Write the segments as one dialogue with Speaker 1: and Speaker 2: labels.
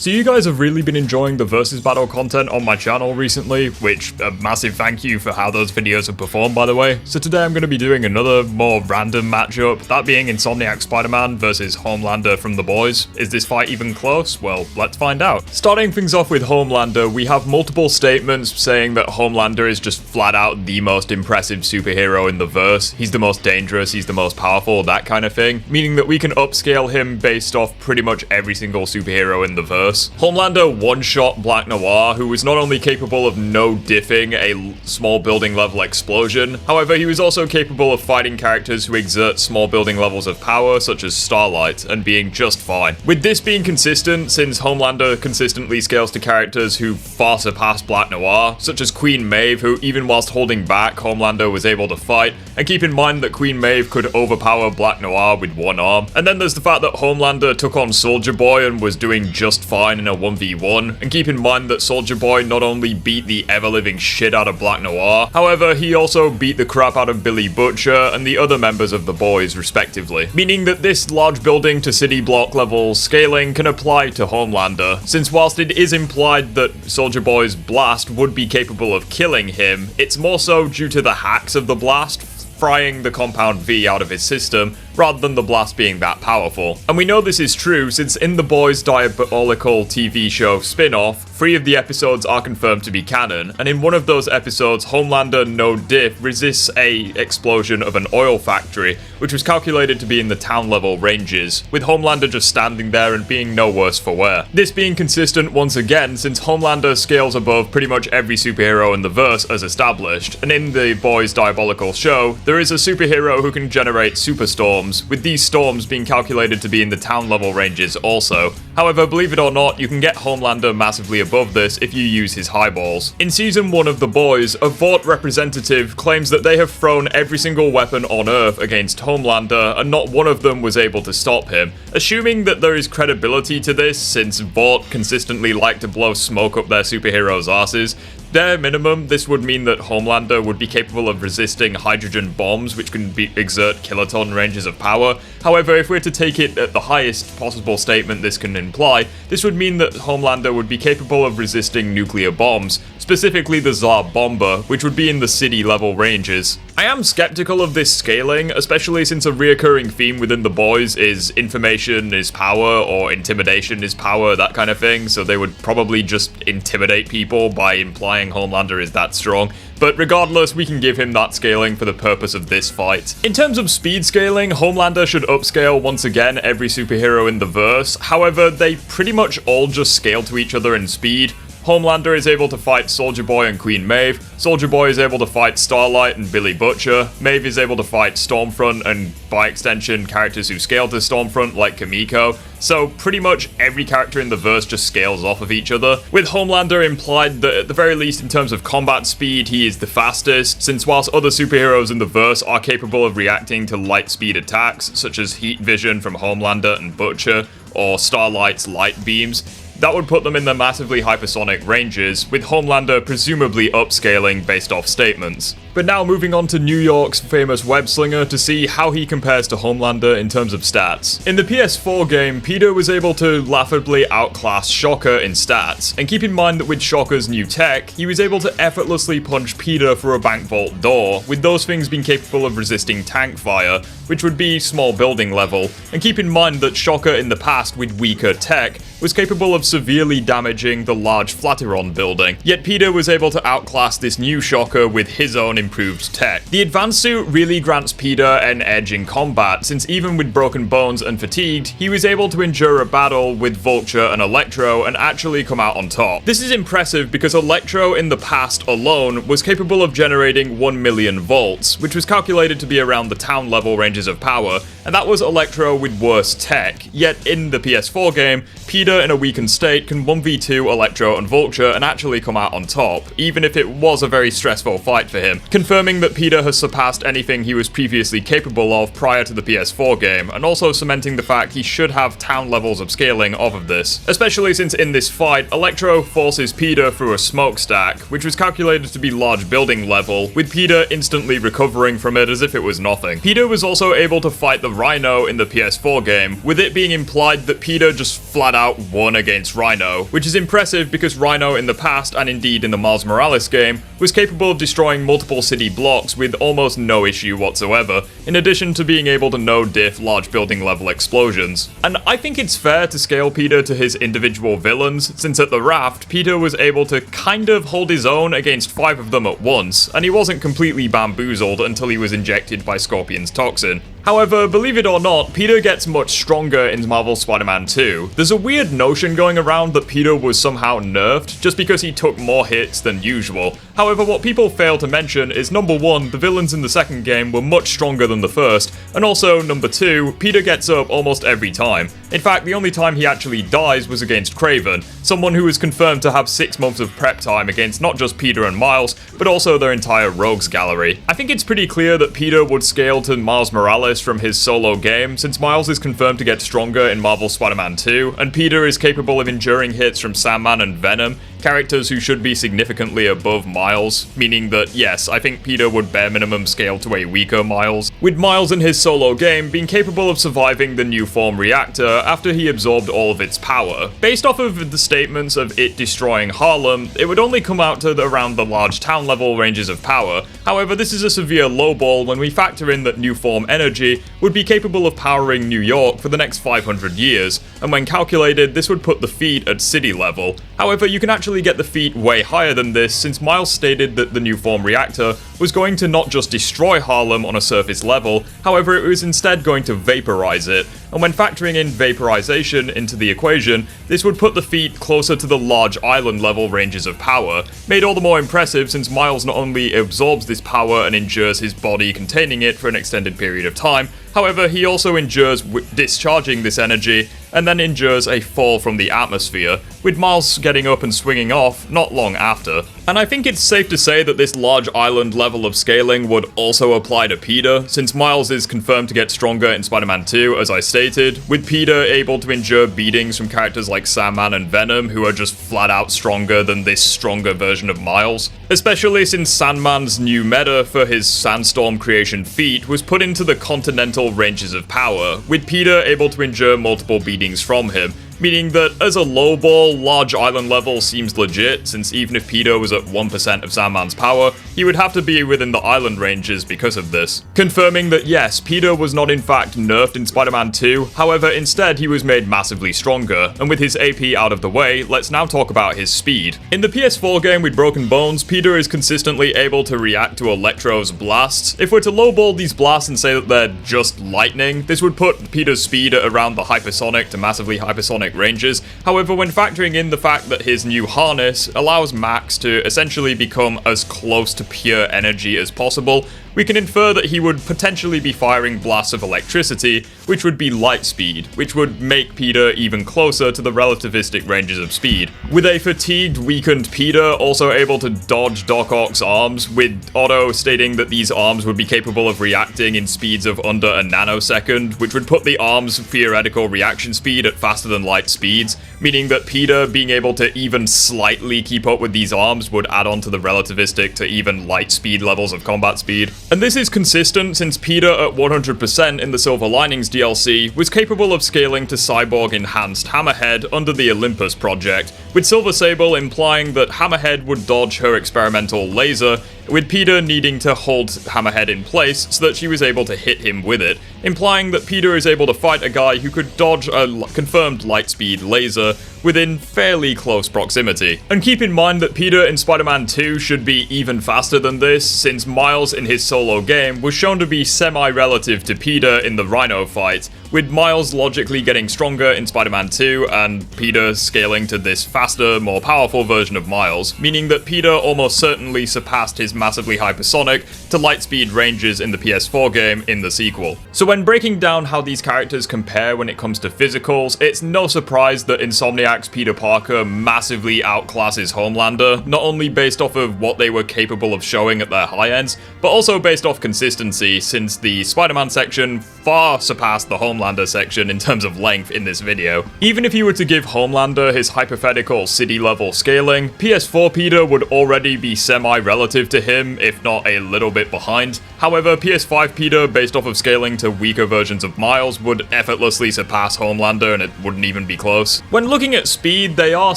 Speaker 1: So you guys have really been enjoying the versus battle content on my channel recently, which a massive thank you for how those videos have performed, by the way. So today I'm going to be doing another more random matchup, that being Insomniac Spider-Man versus Homelander from The Boys. Is this fight even close? Well, let's find out. Starting things off with Homelander, we have multiple statements saying that Homelander is just flat out the most impressive superhero in the verse. He's the most dangerous, he's the most powerful, that kind of thing. Meaning that we can upscale him based off pretty much every single superhero in the verse. Homelander one-shot Black Noir, who was not only capable of no-diffing a small building level explosion, however he was also capable of fighting characters who exert small building levels of power, such as Starlight, and being just fine. With this being consistent, since Homelander consistently scales to characters who far surpass Black Noir, such as Queen Maeve, who even whilst holding back, Homelander was able to fight, and keep in mind that Queen Maeve could overpower Black Noir with one arm. And then there's the fact that Homelander took on Soldier Boy and was doing just fine in a 1v1, and keep in mind that Soldier Boy not only beat the ever-living shit out of Black Noir, however he also beat the crap out of Billy Butcher and the other members of the Boys respectively, meaning that this large building to city block level scaling can apply to Homelander, since whilst it is implied that Soldier Boy's blast would be capable of killing him, it's more so due to the hacks of the blast frying the Compound V out of his system, rather than the blast being that powerful. And we know this is true since in the Boys' diabolical TV show spin-off, 3 of the episodes are confirmed to be canon, and in one of those episodes, Homelander no diff resists a explosion of an oil factory, which was calculated to be in the town level ranges, with Homelander just standing there and being no worse for wear. This being consistent once again, since Homelander scales above pretty much every superhero in the verse as established, and in the Boys' diabolical show, there is a superhero who can generate superstorms, with these storms being calculated to be in the town level ranges also. However, believe it or not, you can get Homelander massively above this if you use his highballs. In season 1 of The Boys, a Vought representative claims that they have thrown every single weapon on Earth against Homelander, and not one of them was able to stop him. Assuming that there is credibility to this, since Vought consistently like to blow smoke up their superheroes' asses, bare minimum, this would mean that Homelander would be capable of resisting hydrogen bombs, which can exert kiloton ranges of power. However, if we're to take it at the highest possible statement this can imply, this would mean that Homelander would be capable of resisting nuclear bombs, specifically the Tsar Bomber, which would be in the city level ranges. I am skeptical of this scaling, especially since a reoccurring theme within The Boys is information is power or intimidation is power, that kind of thing, so they would probably just intimidate people by implying Homelander is that strong. But regardless, we can give him that scaling for the purpose of this fight. In terms of speed scaling, Homelander should upscale once again every superhero in the verse, however, they pretty much all just scale to each other in speed. Homelander is able to fight Soldier Boy and Queen Maeve, Soldier Boy is able to fight Starlight and Billy Butcher, Maeve is able to fight Stormfront and, by extension, characters who scale to Stormfront like Kimiko, so pretty much every character in the verse just scales off of each other, with Homelander implied that at the very least in terms of combat speed he is the fastest, since whilst other superheroes in the verse are capable of reacting to light speed attacks, such as heat vision from Homelander and Butcher, or Starlight's light beams, that would put them in the massively hypersonic ranges, with Homelander presumably upscaling based off statements. But now moving on to New York's famous web-slinger to see how he compares to Homelander in terms of stats. In the PS4 game, Peter was able to laughably outclass Shocker in stats, and keep in mind that with Shocker's new tech, he was able to effortlessly punch Peter through a bank vault door, with those things being capable of resisting tank fire, which would be small building level, and keep in mind that Shocker in the past with weaker tech was capable of severely damaging the large Flatiron building, yet Peter was able to outclass this new Shocker with his own improved tech. The advanced suit really grants Peter an edge in combat, since even with broken bones and fatigued, he was able to endure a battle with Vulture and Electro and actually come out on top. This is impressive because Electro in the past alone was capable of generating 1 million volts, which was calculated to be around the town level ranges of power, and that was Electro with worse tech, yet in the PS4 game, Peter in a weakened state can 1v2 Electro and Vulture and actually come out on top, even if it was a very stressful fight for him, confirming that Peter has surpassed anything he was previously capable of prior to the PS4 game, and also cementing the fact he should have town levels of scaling off of this, especially since in this fight, Electro forces Peter through a smokestack, which was calculated to be large building level, with Peter instantly recovering from it as if it was nothing. Peter was also able to fight the Rhino in the PS4 game, with it being implied that Peter just flat out won against Rhino, which is impressive because Rhino in the past, and indeed in the Miles Morales game, was capable of destroying multiple city blocks with almost no issue whatsoever, in addition to being able to no-diff large building level explosions. And I think it's fair to scale Peter to his individual villains, since at the Raft, Peter was able to kind of hold his own against 5 of them at once, and he wasn't completely bamboozled until he was injected by Scorpion's toxin. However, believe it or not, Peter gets much stronger in Marvel's Spider-Man 2. There's a weird notion going around that Peter was somehow nerfed just because he took more hits than usual. However, what people fail to mention is number 1, the villains in the second game were much stronger than the first, and also number 2, Peter gets up almost every time. In fact, the only time he actually dies was against Kraven, someone who is confirmed to have 6 months of prep time against not just Peter and Miles, but also their entire Rogues gallery. I think it's pretty clear that Peter would scale to Miles Morales from his solo game, since Miles is confirmed to get stronger in Marvel's Spider-Man 2, and Peter is capable of enduring hits from Sandman and Venom, characters who should be significantly above Miles, meaning that yes, I think Peter would bare minimum scale to a weaker Miles, with Miles in his solo game being capable of surviving the new form reactor after he absorbed all of its power. Based off of the statements of it destroying Harlem, it would only come out to around the large town level ranges of power. However, this is a severe lowball when we factor in that new form energy would be capable of powering New York for the next 500 years, and when calculated, this would put the feat at city level. However, you can actually get the feat way higher than this, since Miles stated that the new form reactor was going to not just destroy Harlem on a surface level, however it was instead going to vaporize it, and when factoring in vaporization into the equation, this would put the feat closer to the large island level ranges of power, made all the more impressive since Miles not only absorbs this power and endures his body containing it for an extended period of time, however he also endures discharging this energy and then endures a fall from the atmosphere, with Miles getting up and swinging off not long after. And I think it's safe to say that this large island level of scaling would also apply to Peter, since Miles is confirmed to get stronger in Spider-Man 2, as I stated, with Peter able to endure beatings from characters like Sandman and Venom, who are just flat out stronger than this stronger version of Miles. Especially since Sandman's new meta for his Sandstorm creation feat was put into the continental ranges of power, with Peter able to endure multiple beatings from him, meaning that as a lowball, large island level seems legit, since even if Peter was at 1% of Sandman's power, he would have to be within the island ranges because of this. Confirming that yes, Peter was not in fact nerfed in Spider-Man 2, however instead he was made massively stronger, and with his AP out of the way, let's now talk about his speed. In the PS4 game with Broken Bones, Peter is consistently able to react to Electro's blasts. If we're to lowball these blasts and say that they're just lightning, this would put Peter's speed at around the hypersonic to massively hypersonic ranges. However, when factoring in the fact that his new harness allows Max to essentially become as close to pure energy as possible, we can infer that he would potentially be firing blasts of electricity, which would be light speed, which would make Peter even closer to the relativistic ranges of speed. With a fatigued, weakened Peter also able to dodge Doc Ock's arms, with Otto stating that these arms would be capable of reacting in speeds of under a nanosecond, which would put the arms' theoretical reaction speed at faster than light speeds, meaning that Peter being able to even slightly keep up with these arms would add on to the relativistic to even light speed levels of combat speed. And this is consistent since Peter at 100% in the Silver Linings DLC was capable of scaling to Cyborg Enhanced Hammerhead under the Olympus project, with Silver Sable implying that Hammerhead would dodge her experimental laser, with Peter needing to hold Hammerhead in place so that she was able to hit him with it, implying that Peter is able to fight a guy who could dodge a confirmed lightspeed laser within fairly close proximity. And keep in mind that Peter in Spider-Man 2 should be even faster than this, since Miles in his solo game was shown to be semi-relative to Peter in the Rhino fight, with Miles logically getting stronger in Spider-Man 2 and Peter scaling to this faster, more powerful version of Miles, meaning that Peter almost certainly surpassed his massively hypersonic to lightspeed ranges in the PS4 game in the sequel. So when breaking down how these characters compare when it comes to physicals, it's no surprise that Insomniac's Peter Parker massively outclasses Homelander, not only based off of what they were capable of showing at their high ends, but also based off consistency, since the Spider-Man section far surpassed the Homelander Homelander section in terms of length in this video. Even if you were to give Homelander his hypothetical city-level scaling, PS4 Peter would already be semi-relative to him, if not a little bit behind. However, PS5 Peter, based off of scaling to weaker versions of Miles, would effortlessly surpass Homelander, and it wouldn't even be close. When looking at speed, they are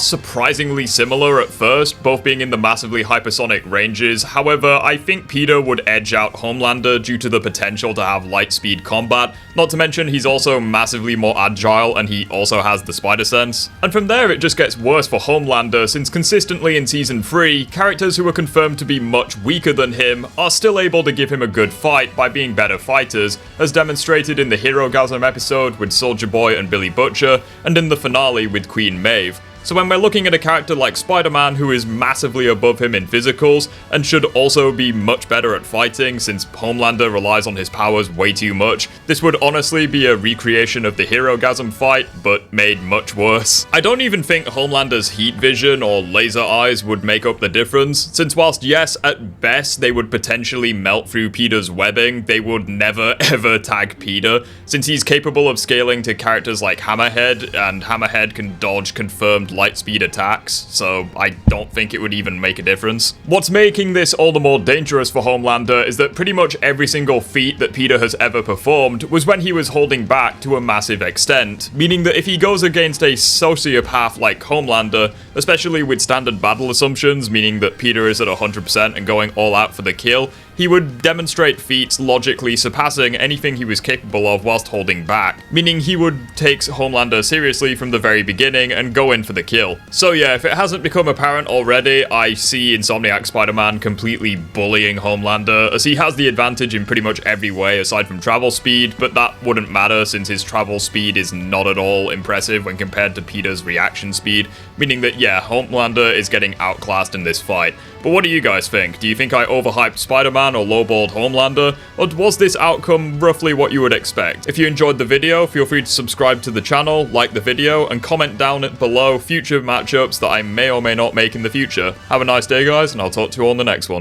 Speaker 1: surprisingly similar at first, both being in the massively hypersonic ranges. However, I think Peter would edge out Homelander due to the potential to have light speed combat, not to mention he's also massively more agile and he also has the spider sense. And from there it just gets worse for Homelander, since consistently in Season 3, characters who are confirmed to be much weaker than him are still able to give him a good fight by being better fighters, as demonstrated in the Herogasm episode with Soulja Boy and Billy Butcher, and in the finale with Queen Maeve. So when we're looking at a character like Spider-Man who is massively above him in physicals and should also be much better at fighting since Homelander relies on his powers way too much, this would honestly be a recreation of the Herogasm fight, but made much worse. I don't even think Homelander's heat vision or laser eyes would make up the difference, since whilst yes, at best they would potentially melt through Peter's webbing, they would never ever tag Peter, since he's capable of scaling to characters like Hammerhead, and Hammerhead can dodge confirmed light speed attacks, so I don't think it would even make a difference. What's making this all the more dangerous for Homelander is that pretty much every single feat that Peter has ever performed was when he was holding back to a massive extent, meaning that if he goes against a sociopath like Homelander, especially with standard battle assumptions, meaning that Peter is at 100% and going all out for the kill, he would demonstrate feats logically surpassing anything he was capable of whilst holding back, meaning he would take Homelander seriously from the very beginning and go in for the kill. So yeah, if it hasn't become apparent already, I see Insomniac Spider-Man completely bullying Homelander, as he has the advantage in pretty much every way aside from travel speed, but that wouldn't matter since his travel speed is not at all impressive when compared to Peter's reaction speed, meaning that yeah, Homelander is getting outclassed in this fight. But what do you guys think? Do you think I overhyped Spider-Man or lowballed Homelander? Or was this outcome roughly what you would expect? If you enjoyed the video, feel free to subscribe to the channel, like the video, and comment down below future matchups that I may or may not make in the future. Have a nice day, guys, and I'll talk to you all in the next one.